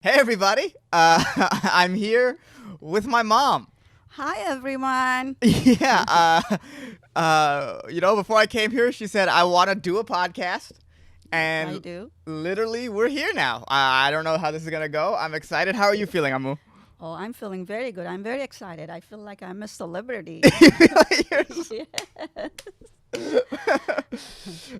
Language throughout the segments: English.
Hey everybody, I'm here with my mom. Hi, everyone. Yeah, before I came here, she said I want to do a podcast, I and do. literally we're here now. I don't know how this is gonna go. I'm excited. How are you feeling, Amu? Oh, I'm feeling very good. I'm very excited. I feel like I'm a celebrity. You feel like Yeah.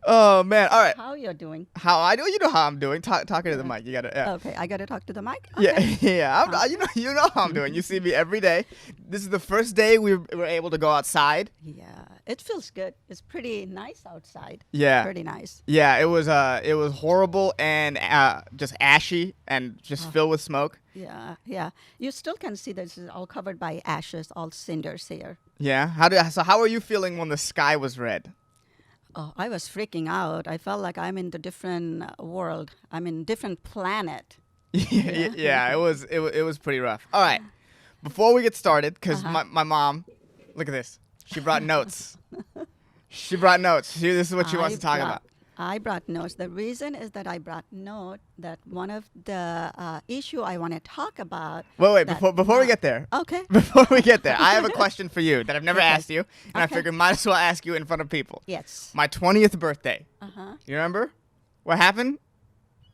Oh man! All right, How you're doing? how I do? You know how I'm doing. Talking to the Yeah. mic. You gotta. Yeah. Okay, I got to talk to the mic. Yeah, Okay. yeah. Huh. You know how I'm doing. You see me every day. This is the first day we were able to go outside. Yeah, it feels good. It's pretty nice outside. Yeah. Pretty nice. Yeah, it was horrible and just ashy and just Oh. filled with smoke. Yeah, yeah. You still can see this is all covered by ashes, all cinders here. Yeah. How are you feeling when the sky was red? Oh, I was freaking out. I felt like I'm in the different world. I'm in different planet. Yeah, yeah, it was pretty rough. All right. Before we get started, because my mom, look at this. She brought notes. She brought notes. This is what she wants to talk about. I brought notes. The reason is that I brought note that one of the issue I want to talk about. Wait, that- before we get there. Okay. Before we get there, I have a question for you that I've never Okay. asked you, and I Okay. figured might as well ask you in front of people. Yes. My 20th birthday. Uh-huh. You remember what happened?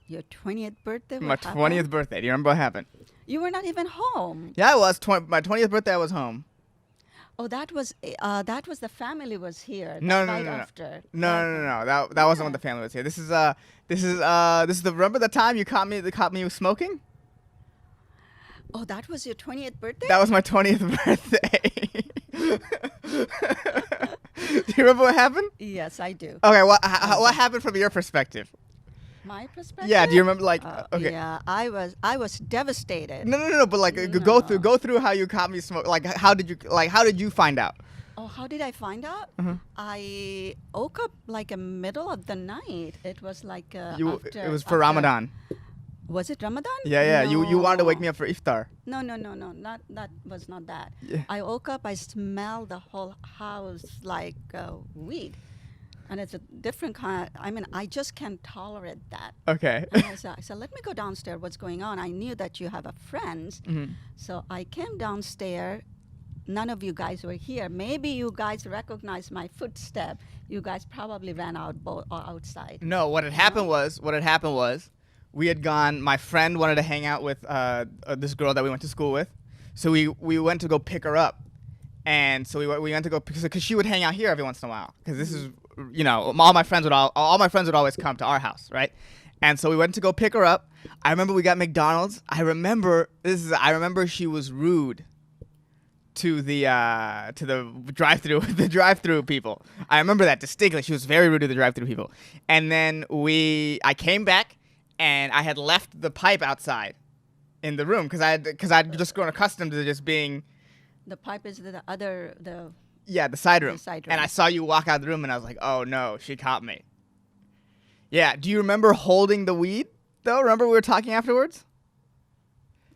Your 20th birthday. My What happened? 20th birthday. Do you remember what happened? You were not even home. Yeah, I was. My 20th birthday, I was home. Oh, that was the family was here. No, that no, night no, no. after. No. That wasn't when the family was here. This is the remember the time you caught me smoking? Oh, that was your 20th birthday. That was my 20th birthday. Do you remember what happened? Yes, I do. Okay, what happened from your perspective? My perspective. Yeah, do you remember okay. Yeah, I was devastated. No, but like go through how you caught me smoking. Like how did you find out? Oh, how did I find out? Mhm. I woke up like a middle of the night. It was like It was for Ramadan. Was it Ramadan? Yeah. You wanted to wake me No. up for iftar. No. Not that was not that. Yeah. I woke up. I smelled the whole house like weed, and it's a different kind. I mean, I just can't tolerate that. Okay. And I said, let me go downstairs. What's going on? I knew that you have a friends, Mhm. so I came downstairs. None of you guys were here. Maybe you guys recognized my footstep. You guys probably ran out outside. No, what had happened was we had gone. My friend wanted to hang out with this girl that we went to school with, so we went to go pick her up, and so we went to go because she would hang out here every once in a while because this is all my friends would always come to our house, right? And so we went to go pick her up. I remember we got McDonald's. I remember she was rude to the drive-through the drive-through people. I remember that distinctly. She was very rude to the drive-through people. And then I came back and I had left the pipe outside in the room because I'd just grown accustomed to just being The pipe is the other the. the side room. The side And room. I saw you walk out of the room and I was like, "Oh no, she caught me." Yeah, do you remember holding the weed though? Remember we were talking afterwards?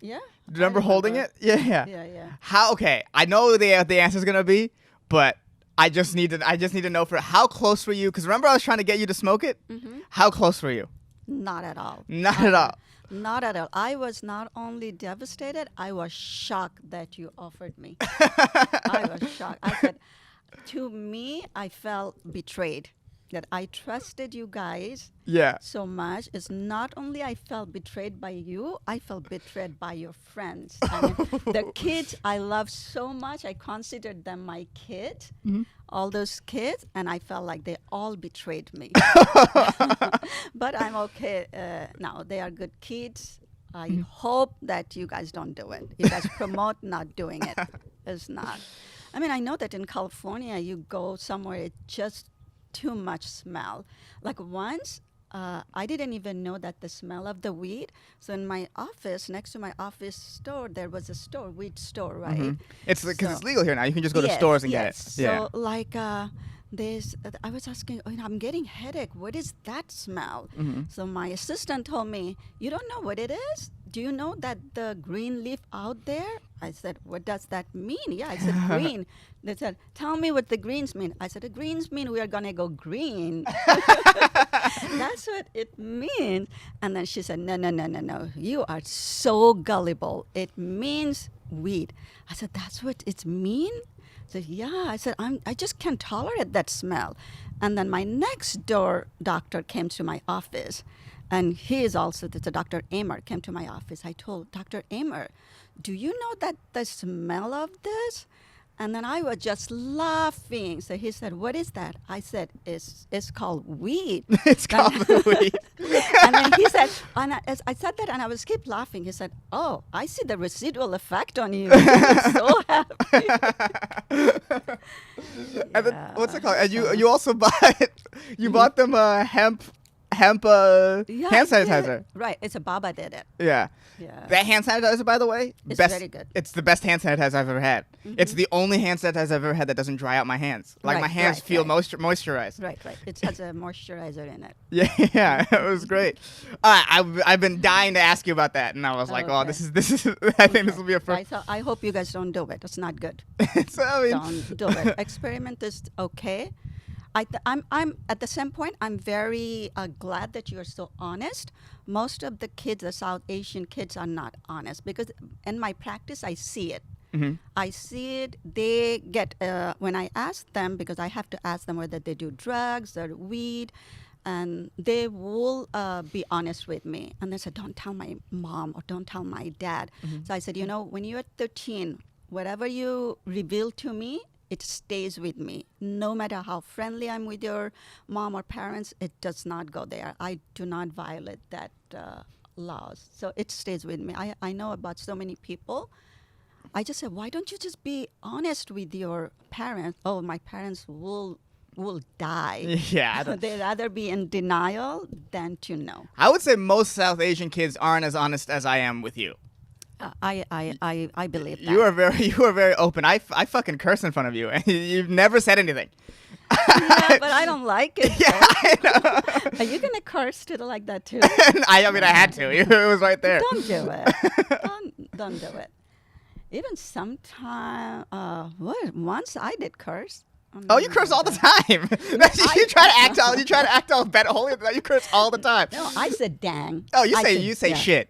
Yeah. Do you remember holding it? Yeah. Yeah. How? Okay, I know the answer's gonna be, but I just need to know how close were you? Because remember I was trying to get you to smoke it. Mm-hmm. How close were you? Not at all. Not at all. Not at all. I was not only devastated, I was shocked that you offered me. I was shocked. I said, to me, I felt betrayed. That I trusted you guys Yeah. so much. It's not only I felt betrayed by you, I felt betrayed by your friends. I mean, the kids I love so much, I considered them my kids, all those kids, and I felt like they all betrayed me. But I'm okay now. They are good kids. I hope that you guys don't do it. You guys promote not doing it. It's not. I mean, I know that in California, you go somewhere, it's just too much smell. Like once, I didn't even know that the smell of the weed. So in my office, next to my office store, there was a store, weed store, right? It's because So- it's legal here now. You can just go to Yes, stores and get it. yes. Yeah. So like I was asking, I'm getting headache. What is that smell? So my assistant told me, you don't know what it is? do you know that the green leaf out there? I said, what does that mean? Yeah, I said, green. They said, tell me what the greens mean. I said, the greens mean we are going to go green. That's what it means. And then she said, no, no, no, no, no. You are so gullible. It means weed. I said, that's what it means? I said, yeah. I said, I just can't tolerate that smell. And then my next door doctor came to my office. And he is also, the Dr. Amer came to my office. I told Dr. Amer, do you know that the smell of this? And then I was just laughing. So he said, what is that? I said, it's called weed. It's called weed. And then he said, and as I said that and I was keep laughing. He said, oh, I see the residual effect on you. I'm so happy. And then, what's it called? And you also bought them hemp hand sanitizer. Right. It's a Baba did it. Yeah. Yeah. That hand sanitizer, by the way, It's very good. It's the best hand sanitizer I've ever had. It's the only hand sanitizer I've ever had that doesn't dry out my hands. Like my Right, hands right, feel right. moisturized. Right. It has a moisturizer in it. Yeah, it was great. I've been dying to ask you about that, and I was like, oh, Okay. this is. I think this will be a Right, first. so I hope you guys don't do it. It's not good. So, I mean, Don't do it. Experiment is okay. I'm at the same point. I'm very glad that you are so honest. Most of the kids, the South Asian kids, are not honest because in my practice, I see it. I see it. They get when I ask them, because I have to ask them whether they do drugs or weed, and they will be honest with me. And they said, "Don't tell my mom or don't tell my dad." So I said, when you're 13, whatever you reveal to me, it stays with me. No matter how friendly I'm with your mom or parents, it does not go there. I do not violate that laws. So it stays with me. I know about so many people. I just said, why don't you just be honest with your parents? Oh, my parents will die. Yeah. They'd rather be in denial than to know. I would say most South Asian kids aren't as honest as I am with you. I believe that. You are very open. I fucking curse in front of you, and you've never said anything. Yeah, but I don't like it. Yeah, I know. Are you gonna curse to like that too? I mean, I had to. It was right there. Don't do it. Don't do it. Even sometime, once I did curse. Oh, you curse all the time. You try to act all better, holy. You curse all the time. No, I said dang. Oh, you say yeah. shit.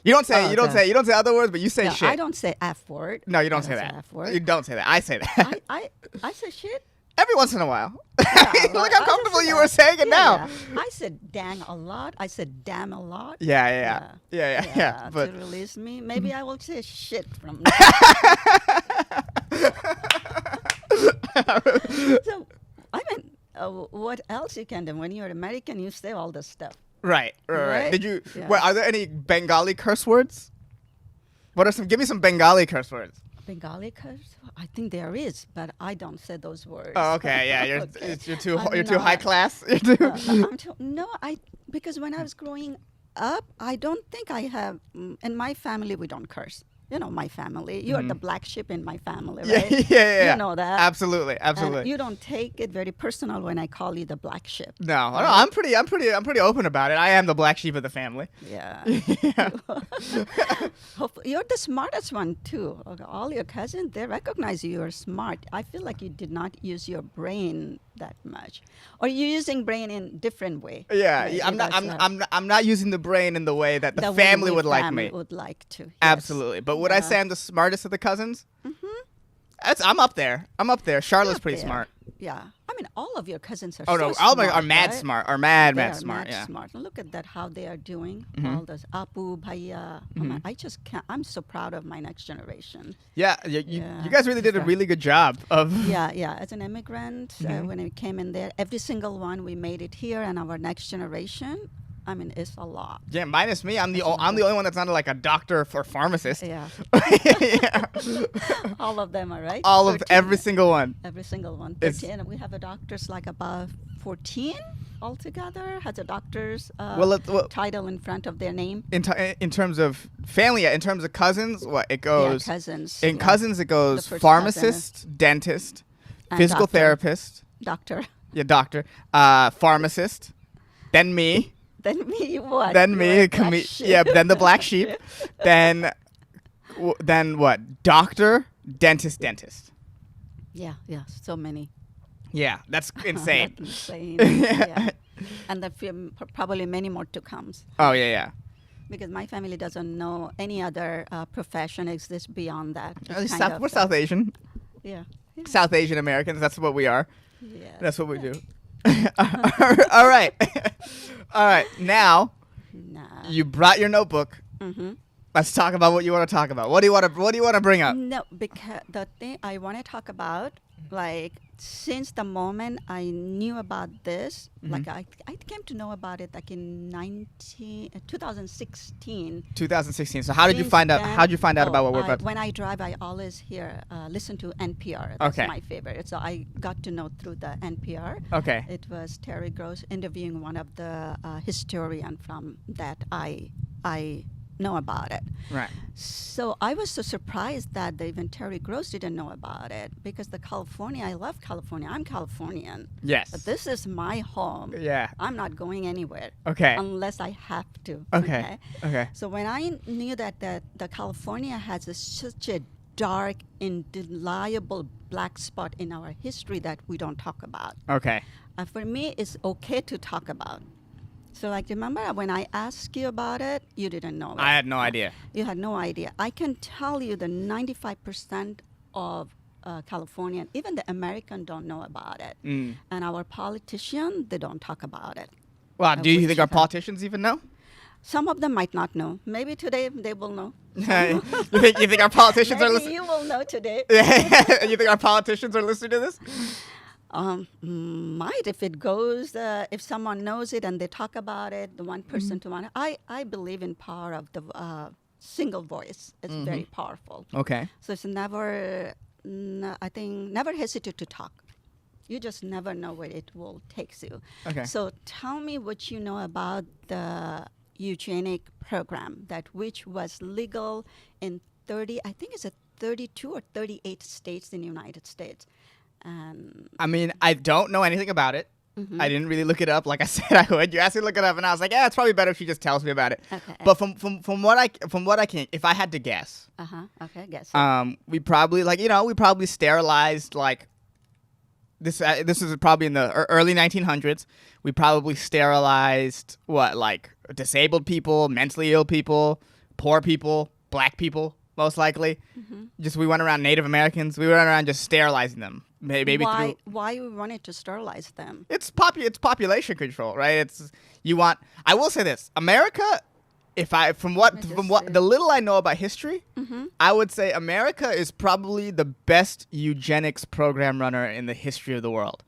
You don't say you don't say other words, but you say No, shit. I don't say F word. No, you don't I say that. F word. You don't say that. I say that. I say shit. Every once in a while. Yeah, Look I how comfortable say you that. were saying it Yeah, now. yeah. I said dang a lot. I said damn a lot. Yeah. But to release me, maybe I will say shit from So, I mean, what else you can do? When you're American, you say all this stuff. right. Right? Did you? Yeah. Well, are there any Bengali curse words? What are some? Give me some Bengali curse words. Bengali curse? I think there is, but I don't say those words. Oh, okay. Yeah, you're Okay. you're too I'm you're too high not. class. You're too. Because when I was growing up, I don't think I have. In my family, we don't curse. My family. You are the black sheep in my family, right? Yeah. You know that. Absolutely. And you don't take it very personal when I call you the black sheep. No, I'm pretty open about it. I am the black sheep of the family. Yeah. Yeah. You're the smartest one too. All your cousins, they recognize you're smart. I feel like you did not use your brain that much, or you're using brain in different way. Yeah, Right, I'm not using the brain in the way that the way family we would like family me. Would like to. Yes. Absolutely. But would I say I'm the smartest of the cousins? I'm up there. Charlotte's Up pretty there. smart. Yeah. I mean, all of your cousins are Oh so no, smart, all are mad right? smart. Are mad They are smart. mad Yeah. smart. Look at that, how they are doing. All those Apu, Bhaiya. I just can't. I'm so proud of my next generation. Yeah. Yeah. You guys really did a really good job of. Yeah. As an immigrant, when I came in there, every single one, we made it here, and our next generation, I mean, it's a lot. Yeah, minus me. I'm the only one that's not like a doctor or pharmacist. Yeah. Yeah. All of them are right. All of 13. every single one. Every single one. It's- 13. And we have a doctor's like about 14 altogether. Has a doctor's Well, title in front of their name. in terms of family, in terms of cousins, what it goes. Yeah, cousins. In yeah. cousins, it goes The first pharmacist, dentist, And physical doctor. therapist. Doctor. Yeah, doctor. Pharmacist. Then me. Then me what? Then You me, were a black sheep. yeah. Then the black sheep. then what? Doctor, dentist. Yeah, so many. Yeah, that's insane. That's insane. Yeah. And probably many more to come. Oh yeah. Because my family doesn't know any other profession exists beyond that. It's We're South Asian. Yeah. South Asian Americans. That's what we are. Yeah. That's what we do. All right. All right. Now, you brought your notebook. Mm-hmm. Let's talk about what you want to talk about. What do you want to bring up? No, because the thing I want to talk about, like, since the moment I knew about this, like I came to know about it like in 2016. 2016. So how did you find out? How did you find out about what we're about? When I drive, I always listen to NPR. That's Okay. my favorite. So I got to know through the NPR. Okay. It was Terry Gross interviewing one of the historian from that I know about it. Right. So I was so surprised that even Terry Gross didn't know about it, because I love California. I'm Californian. Yes. But this is my home. Yeah. I'm not going anywhere. Okay. Unless I have to. Okay. Okay. So when I knew that the California has such a dark, indelible black spot in our history that we don't talk about. Okay. For me, it's okay to talk about. So, like, remember when I asked you about it, you didn't know it. I had no idea. You had no idea. I can tell you that 95% of Californian, even the American, don't know about it. Mm. And our politicians, they don't talk about it. Well, do you think our politicians even know? Some of them might not know. Maybe today they will know. you think our politicians are Maybe listening? you will know today. You think our politicians are listening to this? Might if it goes, if someone knows it and they talk about it, the one person to one. I believe in power of the single voice. It's very powerful. Okay. So it's never hesitate to talk. You just never know where it will take you. Okay. So tell me what you know about the eugenic program, which was legal in 32 or 38 states in the United States. I mean, I don't know anything about it. Mm-hmm. I didn't really look it up like I said I would. You asked me to look it up, and I was like, yeah, it's probably better if she just tells me about it. Okay. But from what I can, if I had to guess, Okay, guess. we probably sterilized like this. This is probably in the early 1900s. We probably sterilized disabled people, mentally ill people, poor people, black people, most likely. Just we went around Native Americans. We went around just sterilizing them. Maybe why we wanted to sterilize them? It's population control, right? I will say this: America. From the little I know about history, I would say America is probably the best eugenics program runner in the history of the world.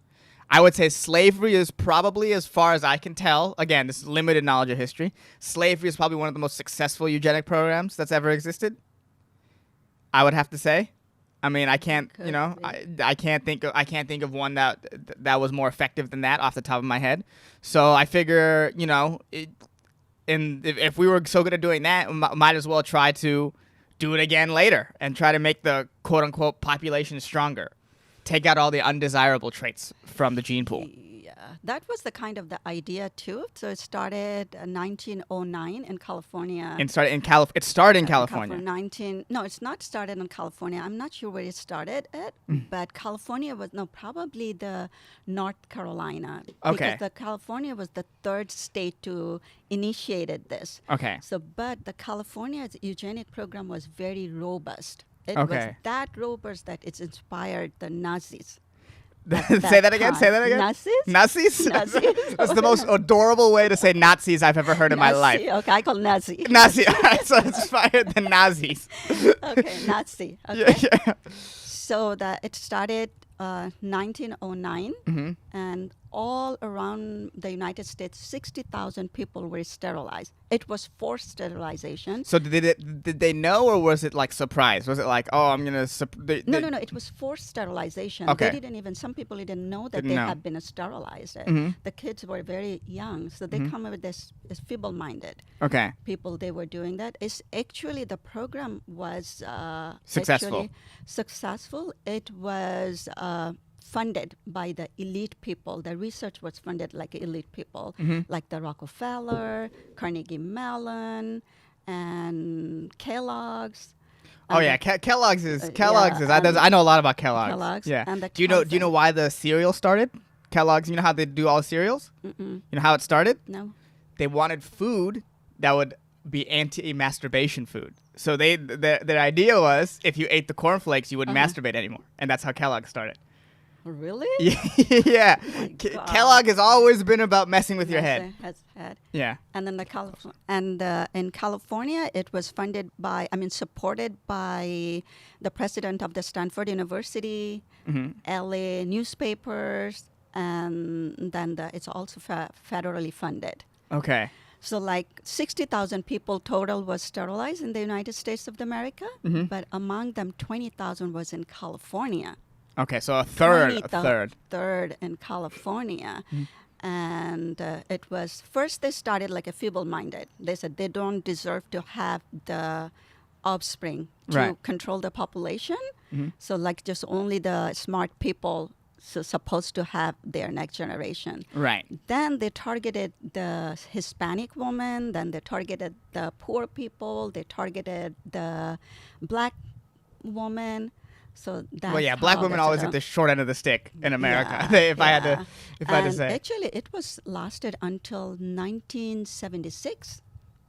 I would say slavery is probably, as far as I can tell, again, this is limited knowledge of history, slavery is probably one of the most successful eugenic programs that's ever existed. I would have to say. I mean, I can't, I can't think of one that was more effective than that off the top of my head. So I figure, if we were so good at doing that, we might as well try to do it again later and try to make the quote unquote population stronger. Take out all the undesirable traits from the gene pool. Yeah, that was the kind of the idea too. So it started 1909 in California. It started in California. No, it's not started in California. I'm not sure where it started at, but California probably the North Carolina. Okay. Because California was the third state to initiated this. Okay. So, but the California's eugenic program was very robust. It Okay. was that robust that it's inspired the Nazis. Say that again. Nazis? Nazis? Nazis. That's the most adorable way to say Nazis I've ever heard in my life. Okay, I call Nazi. Nazi. All right, so it's inspired the Nazis. Okay, Nazi. Okay. Yeah. So it started 1909, and all around the United States, 60,000 people were sterilized. It was forced sterilization. So did they know, or was it like surprise? Was it like, oh, I'm gonna? No. It was forced sterilization. Okay. They didn't even. Some people didn't know that Didn't they know. had been sterilized. The kids were very young, so they come with this feeble-minded Okay. people. They were doing that. It's actually the program was Successful. Successful. It was funded by the elite people. The research was funded like elite people, Mm-hmm. like the Rockefeller, Carnegie Mellon, and Kellogg's. Oh and yeah, the- Kellogg's is and I know a lot about Kellogg's. Kellogg's Yeah. and the Do you know why the cereal started? Kellogg's. You know how they do all cereals? Mm-mm. You know how it started? No. They wanted food that would be anti-masturbation food. So their idea was if you ate the cornflakes, you wouldn't masturbate anymore, and that's how Kellogg started. Really? Yeah. God. Kellogg has always been about messing with your Yes, head. it has had. Yeah. And then in California, it was supported by the president of the Stanford University, Mm-hmm. LA newspapers, and then it's also federally funded. Okay. So like 60,000 people total was sterilized in the United States of America, Mhm. but among them 20,000 was in California. Okay, so a third. Third in California. And it was first they started like a feeble-minded. They said they don't deserve to have the offspring to Right. control the population. Mhm. So like just only the smart people supposed to have their next generation. Right. Then they targeted the Hispanic woman. Then they targeted the poor people. They targeted the black woman. So that's Well, yeah, black how women that's always a- at the short end of the stick in America. Yeah, if I had to And say. actually, it was lasted until 1976.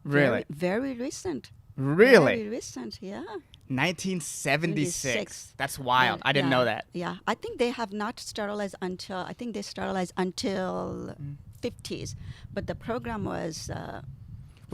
Really? Very recent. Really? Very recent, yeah. 1976. That's wild. I didn't Yeah, know that. Yeah, I think they have not sterilized until, I think they sterilized until 50s. But the program was...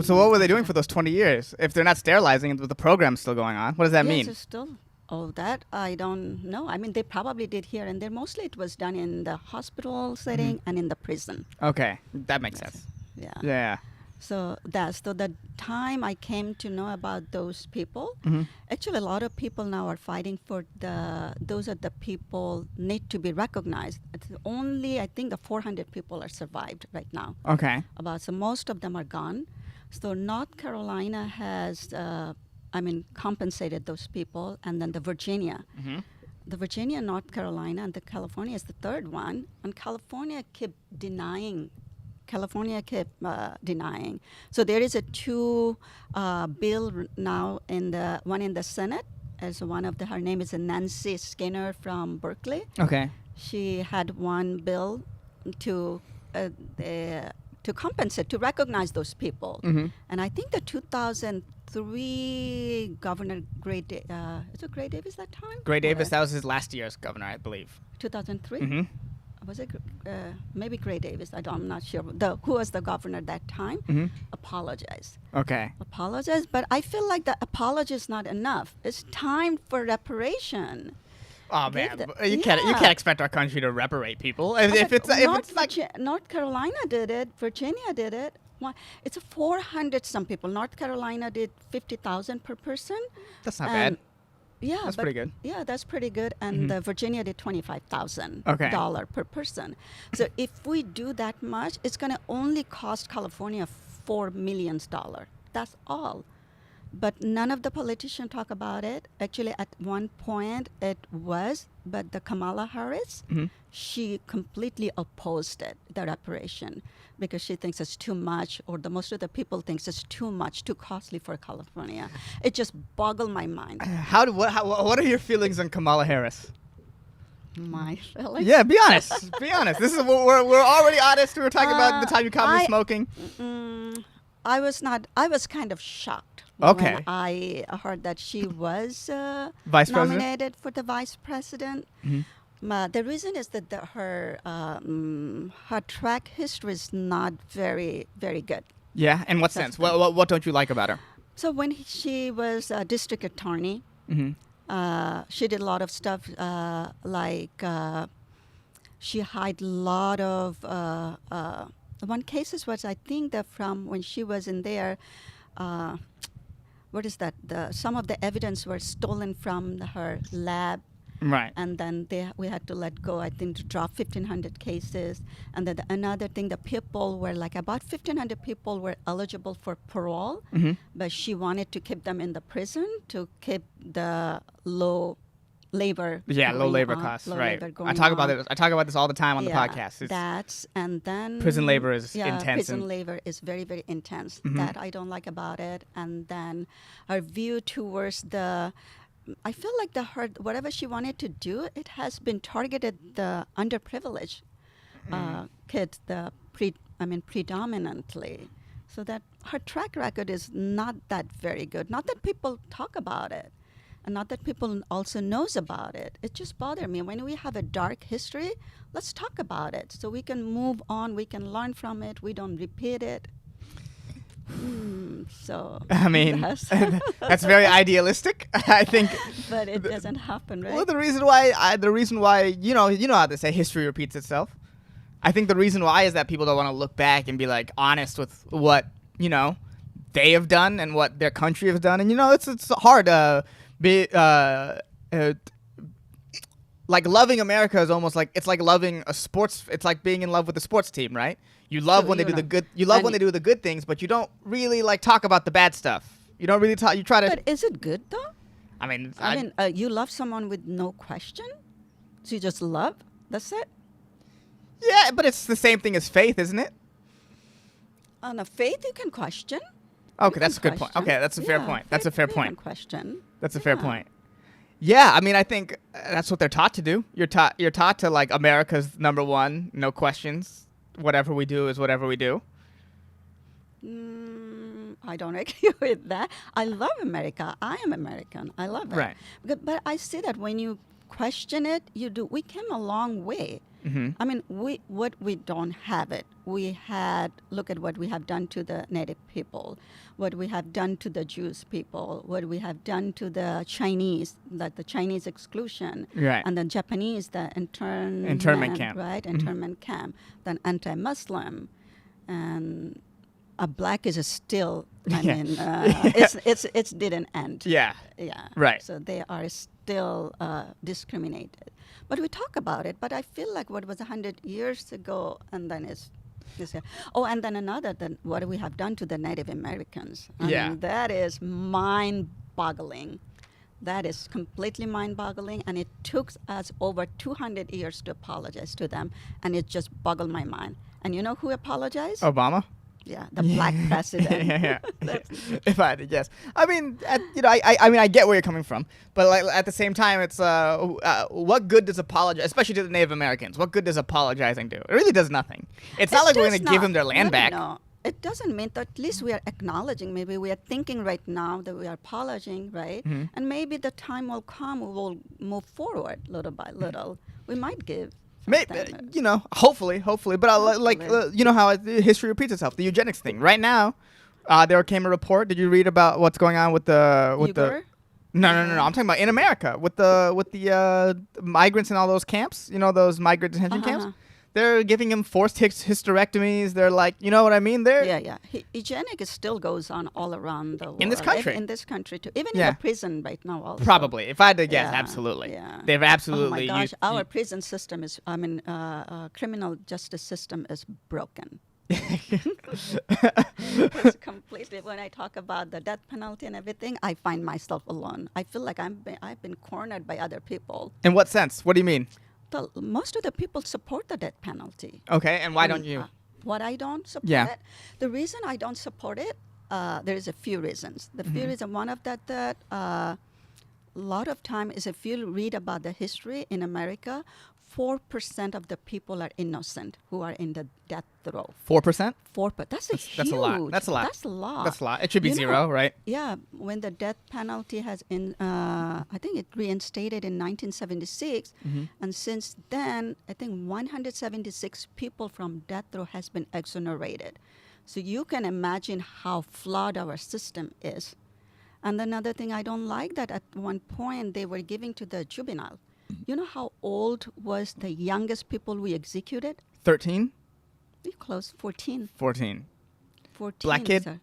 So what were they doing for those 20 years? If they're not sterilizing, the program's still going on. What does that yes, mean? it's still... Oh, that I don't know. I mean, they probably did here and there. Mostly it was done in the hospital setting and in the prison. Okay, that makes sense. Yeah. Yeah. So the time I came to know about those people, Mm-hmm. actually a lot of people now are fighting for those are the people need to be recognized. It's only, I think, the 400 people are survived right now. Okay. So most of them are gone. So North Carolina has, compensated those people, and then the Virginia. Mm-hmm. The Virginia, North Carolina, and the California is the third one. And California kept denying. So there is a two bill now one in the Senate. As one of her name is Nancy Skinner from Berkeley. Okay. She had one bill to compensate, to recognize those people. Mm-hmm. And I think the 2003 Governor Gray Davis that time? Gray Davis, Or, that was his last year as governor, I believe. 2003? Mm-hmm. Was it maybe Gray Davis? I'm not sure. Who was the governor that time? Mm-hmm. Apologized. Okay. But I feel like the apology is not enough. It's time for reparation. Oh Give man, the- you can't expect our country to reparate people. If it's like North Carolina did it, Virginia did it. Why? It's 400 some people. North Carolina did 50,000 per person. that's not And- bad. Yeah, That's but- pretty good. Yeah, that's pretty good. And Virginia did $25,000 Okay. per person. So if we do that much, it's going to only cost California $4 million. That's all. But none of the politicians talk about it. Actually, at one point it was, but the Kamala Harris, she completely opposed it, the reparation, because she thinks it's too much, or most of the people thinks it's too much, too costly for California. It just boggled my mind. What are your feelings on Kamala Harris? My feelings. Yeah, be honest. Be honest. This is we're already honest. We were talking about the time you caught me I- smoking. I was kind of shocked Okay. when I heard that she was Vice president? nominated for the vice president. The reason is that her track history is not very, very good. Yeah, in what That's sense? What don't you like about her? So when she was a district attorney, Mm-hmm. she did a lot of stuff she hid a lot of one cases was, I think, that from when she was in there, what is that? Some of the evidence were stolen from her lab, Right. and then we had to let go, I think, to drop 1,500 cases. And then another thing, the people were like about 1,500 people were eligible for parole, Mhm. but she wanted to keep them in the prison to keep the low labor. Yeah, low going labor on, costs, low right. labor I going talk about on. it. I talk about this all the time on the podcast. It's, That's and then prison labor is intense Prison and- labor is very, very intense. Mhm. That I don't like about it. And then our view towards the, I feel like whatever she wanted to do, it has been targeted the underprivileged kids, predominantly. So that her track record is not that very good. Not that people talk about it, and not that people also knows about it. It just bothered me. When we have a dark history, let's talk about it so we can move on. We can learn from it. We don't repeat it. So I mean, that's, that's very idealistic. I think. but it doesn't happen, right? Well, the reason why, you know how they say history repeats itself. I think the reason why is that people don't want to look back and be like honest with what they have done and what their country has done, and it's hard to be like loving America is almost like it's like loving a sports. It's like being in love with a sports team, right? You love True, when they you do the know. good. You love And when they do the good things, but you don't really like talk about the bad stuff. You don't really talk. You try to. But is it good though? I mean, You love someone with no question, so you just love. That's it. yeah, but it's the same thing as faith, isn't it? On a faith, you can question. Okay, that's a good point. Okay, that's a fair point. That's a fair You can point. question. That's a fair Yeah. point. Yeah, I mean, I think that's what they're taught to do. You're taught to like America's number one, no questions. Whatever we do is whatever we do. I don't agree with that. I love America. I am American. I love it. Right. But I see that when you question it, we came a long way. Mm-hmm. I mean, we don't have it. Look at what we have done to the Native people, what we have done to the Jewish people, what we have done to the Chinese, like the Chinese exclusion, Right. and the Japanese, the Internment camp. right? Mhm. Internment camp, then anti-Muslim, and a black is still. I Yeah. mean, Yeah. it's didn't end. Yeah. Yeah. Right. So they are still discriminated. But we talk about it. But I feel like what was 100 years ago, and then is this. And then another, what we have done to the Native Americans. I Yeah. mean, that is mind-boggling. That is completely mind-boggling, and it took us over 200 years to apologize to them, and it just boggled my mind. And you know who apologized? Obama. Yeah, the black president. yeah. That's- If I had to guess, I mean, I mean, I get where you're coming from, but like at the same time, it's what good does apologize, especially to the Native Americans? What good does apologizing do? It really does nothing. It's not like we're does going to give not. them their land back. No. It doesn't mean that at least we are acknowledging, maybe we are thinking right now that we are apologizing, right? Mhm. And maybe the time will come, we will move forward little by little. We might give. Maybe, something. hopefully, but like Hopefully. you know how history repeats itself. The eugenics thing. Right now, there came a report. Did you read about what's going on with the Uyghur? No. I'm talking about in America with the migrants in all those camps. You know, those migrant detention camps. Uh-huh. They're giving them forced hysterectomies. They're like, you know what I mean? They're Yeah. Eugenics still goes on all around the world. In this country. In this country, too. Even Yeah. in the prison right now also. probably. If I had to guess, Yeah, absolutely. yeah. They've absolutely. Oh my gosh, our prison system is, criminal justice system is broken. It's completely, when I talk about the death penalty and everything, I find myself alone. I feel like I've been cornered by other people. In what sense? What do you mean? Most of the people support the death penalty. Okay, and why And, don't you? What I don't support Yeah. it? The reason I don't support it, there is a few reasons. The few reasons, one of that a lot of time is if you read about the history in America, 4% of the people are innocent who are in the death row. 4%? 4%. That's That's huge. a lot. That's a lot. That's a lot. That's a lot. It should be You know, zero, right? Yeah, when the death penalty has I think it reinstated in 1976, and since then, I think 176 people from death row has been exonerated. So you can imagine how flawed our system is. And another thing I don't like that at one point they were giving to the juvenile. You know how old was the youngest people we executed? 13? We close 14. 14. 14. Black kid? Sir.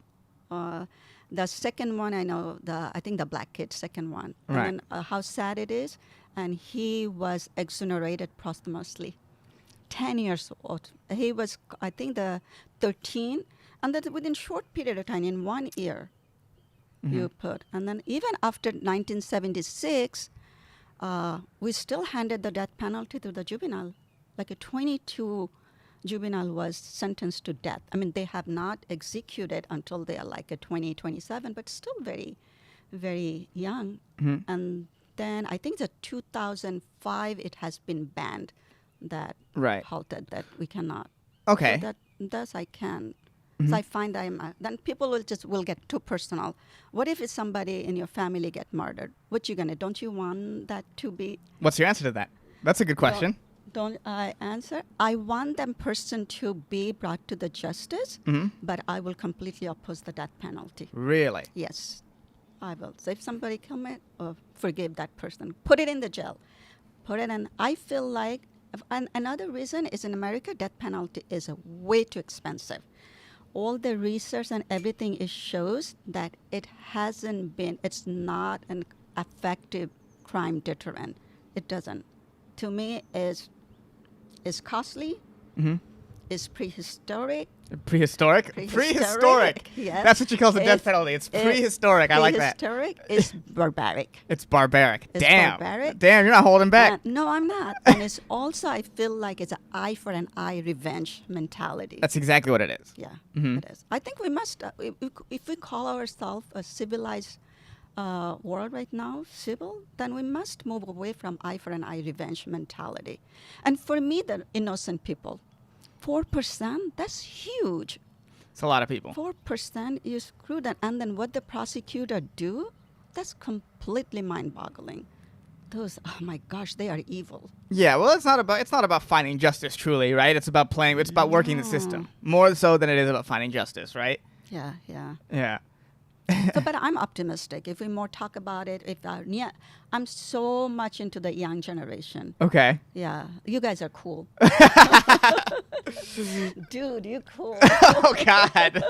The second one, I think the black kid, second one. Right. And then, how sad it is. And he was exonerated posthumously. 10 years old. He was, I think, the 13. And then within short period of time, in 1 year, you put. And then even after 1976, we still handed the death penalty to the juvenile. Like a 22 juvenile was sentenced to death. I mean, they have not executed until they are like a 20, 27, but still very, very young. And then I think the 2005 it has been banned, that Right. halted, that we cannot. Okay. So thus I can. So I find then people will get too personal. What if it's somebody in your family get murdered? What you gonna? Don't you want that to be? What's your answer to that? That's a good question. Don't I answer? I want that person to be brought to the justice, but I will completely oppose the death penalty. Really? Yes, I will. So if somebody commit, forgive that person, put it in the jail, put it in. I feel like, and another reason is in America, death penalty is way too expensive. All the research and everything shows that it's not an effective crime deterrent. It doesn't. To me, is costly, is prehistoric. Prehistoric? Prehistoric, yes. That's what she calls the death It's- penalty. It's prehistoric. I like that. Prehistoric is barbaric. It's barbaric. It's Damn. barbaric. Damn, you're not holding back. No, I'm not. And it's also, I feel like it's an eye for an eye revenge mentality. That's exactly what it is. Yeah, it is. I think we must, if we call ourselves a civilized world right now, civil, then we must move away from eye for an eye revenge mentality. And for me, the innocent people, 4%, that's huge. It's a lot of people. 4%, you screw that. And then what the prosecutor do, that's completely mind-boggling. Those, oh my gosh, they are evil. Yeah, well, it's not about finding justice truly, right? It's about working the system more so than it is about finding justice, right? Yeah. Yeah. So, but I'm optimistic. If we more talk about it, I'm so much into the young generation. Okay. Yeah, you guys are cool. Dude, you cool. Oh God.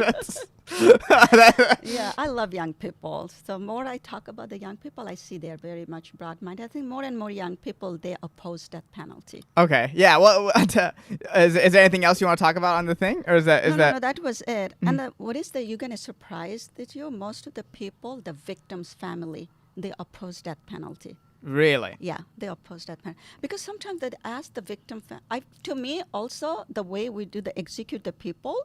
Yeah, I love young people. So more I talk about the young people, I see they're very much broad-minded. I think more and more young people, they oppose death penalty. Okay. Yeah. Well, is there anything else you want to talk about on the thing, or is that No, that was it. And what is you're going to surprise that most of the people, the victim's family, they oppose death penalty. really? Yeah, they oppose death penalty. Because sometimes they ask the victim, to me also, the way we do the execute the people,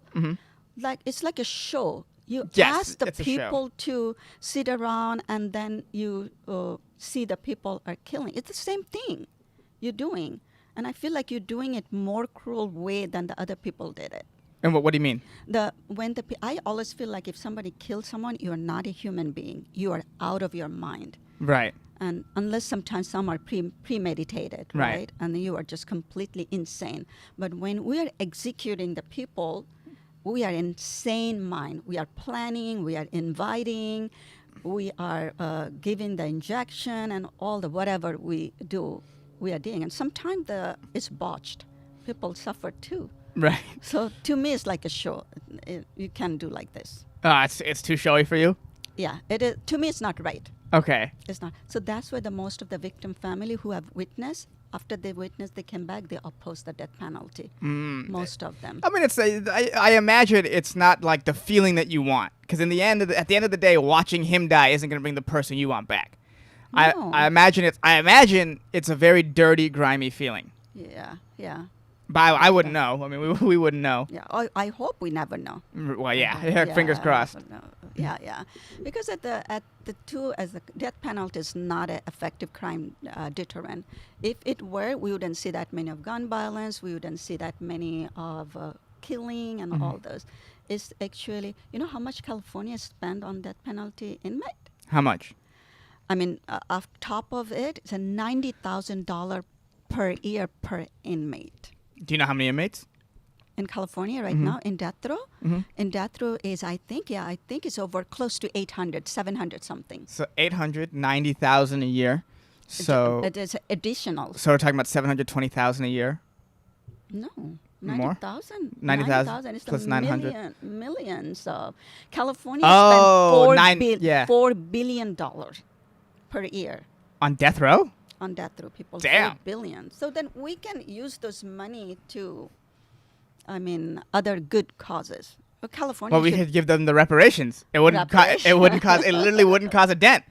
like it's like a show. You Yes, ask the it's a show. people to sit around and then you see the people are killing. It's the same thing you're doing. And I feel like you're doing it more cruel way than the other people did it. And what do you mean? I always feel like if somebody kills someone, you are not a human being. You are out of your mind. Right. And unless sometimes some are premeditated, Right. right? And you are just completely insane. But when we are executing the people, we are insane mind. We are planning, we are inviting, we are giving the injection and all the whatever we do, we are doing. And sometimes it's botched. People suffer too. Right. So to me, it's like a show. You can't do like this. It's too showy for you. Yeah, it is. To me, it's not right. Okay. It's not. So that's why the most of the victim family who have witnessed, after they witness, they came back, they oppose the death penalty. Most of them. I mean, I imagine it's not like the feeling that you want, because at the end of the day, watching him die isn't going to bring the person you want back. No. I imagine it's a very dirty, grimy feeling. Yeah. But I wouldn't know. I mean, we wouldn't know. Yeah, I hope we never know. Well, yeah. Fingers crossed. No. Yeah. Because as the death penalty is not an effective crime deterrent. If it were, we wouldn't see that many of gun violence. We wouldn't see that many of killing and all those. It's actually, how much California spent on death penalty inmate? How much? I mean, off top of it, it's a $90,000 per year per inmate. Do you know how many inmates? In California right now, in death row, in death row is, I think it's over close to 800, 700 something. So 890,000 a year. So It is additional. So we're talking about 720,000 a year. No. More? 90,000. 90,000 It's plus a 900. Millions of. California Oh, spent yeah. $4 billion per year On death row? on death row people. Damn. 4 billion. So then we can use those money to, other good causes. Well, California Well, we should could give them the reparations. It wouldn't. It literally wouldn't cause a dent.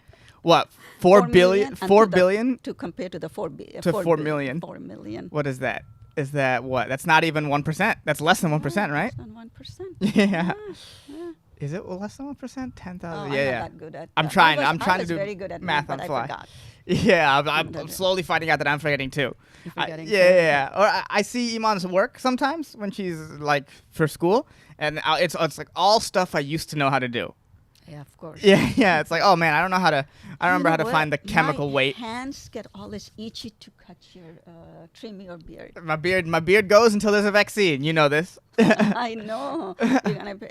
What? 4 billion. and 4 to billion to compare to the to 4 million. 4 million. What is that? Is that what? That's not even 1%. That's less than 1%, right? Less than 1%. Yeah. Yeah. Is it less than 1%? 10,000. Oh, I'm yeah. not that good at I'm that. trying. I I'm trying to was do very good at math on but fly. I forgot. Yeah, I'm slowly finding out that I'm forgetting too. You're forgetting yeah. too? Or I see Iman's work sometimes when she's like for school, and it's like all stuff I used to know how to do. Yeah, of course. Yeah. It's like, oh man, I don't know how to. I don't remember You how know to what? find the chemical My weight. hands get always itchy to cut your trim your beard. My beard goes until there's a vaccine. You know this. I know.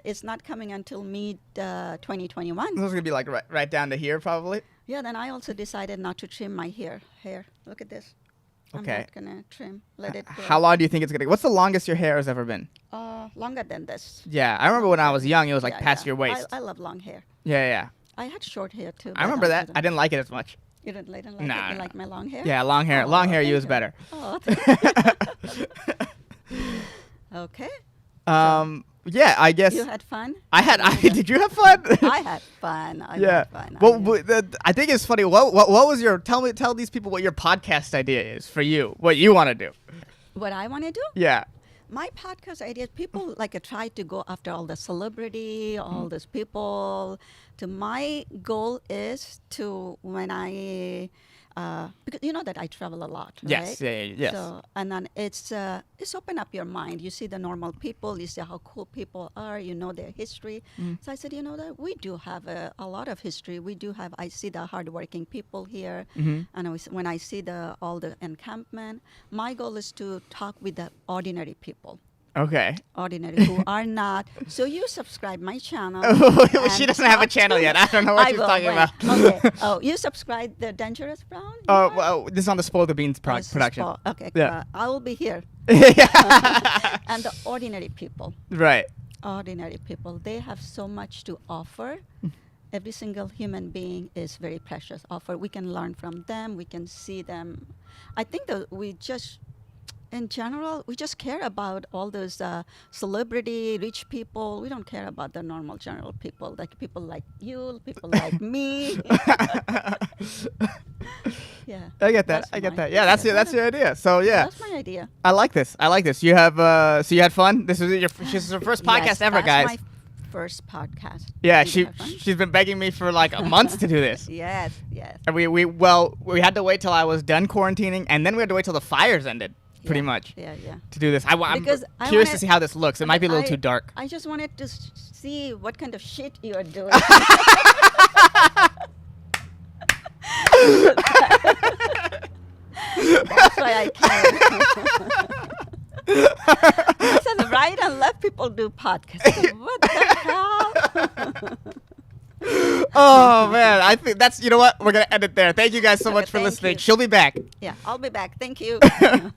It's not coming until mid 2021. This is gonna be like right down to here probably. Yeah. Then I also decided not to trim my hair. Look at this. Okay. I'm not gonna trim. Let it grow. How long do you think it's gonna? What's the longest your hair has ever been? Longer than this. Yeah, I remember when I was young, it was like Yeah, past yeah. your waist. I love long hair. Yeah. I had short hair too. I remember that. I didn't like it as much. You didn't like it? Nah, You nah. like my long hair? Yeah, long hair. Oh, Long hair, thank you was you. better. Oh, thank you. Okay. Yeah, I guess You had fun? I had. Did you have fun? I had fun. I Yeah. had fun. Well, I think it's funny. What was your? Tell these people what your podcast idea is for you. What you want to do? What I want to do? Yeah. My podcast ideas, people try to go after all the celebrity, all these people. My goal is to when I because you know that I travel a lot, right? Yes. Yeah. Yes. So and then it's open up your mind. You see the normal people. You see how cool people are. You know their history. So I said, you know that we do have a lot of history. We do have. I see the hardworking people here, and when I see all the encampment, my goal is to talk with the ordinary people. Okay. Ordinary who are not. So you subscribe my channel. She and doesn't have a talk channel to- yet. I don't know what I she's will, talking wait. about. Okay. Oh, you subscribe the Dangerous Brown? Oh, well, this is on the Spoil the Beans Oh, it's production. Okay. Yeah. I will be here. Yeah. And the ordinary people. Right. Ordinary people. They have so much to offer. Every single human being is very precious. We can learn from them. We can see them. I think that in general, we just care about all those celebrity, rich people. We don't care about the normal, general people, like people like you, people like me. Yeah. I get that. Yeah, that's your idea. So yeah, That's my idea. I like this. You have so you had fun. This is her first podcast Yes, ever, guys. That's my first podcast. Yeah, Did you have fun? she's been begging me for like months to do this. Yes. And we had to wait till I was done quarantining, and then we had to wait till the fires ended, pretty Yeah, much, Yeah. to do this. I'm Because I curious to wanna- see how this looks. It might be a little too dark. I just wanted to see what kind of shit you are doing. That's why I came. I said right and left people do podcasts. I said, what the hell? Oh man, I think that's, you know what? We're gonna end it there. Thank you guys so Okay, much for thank listening. you. She'll be back. Yeah, I'll be back. Thank you.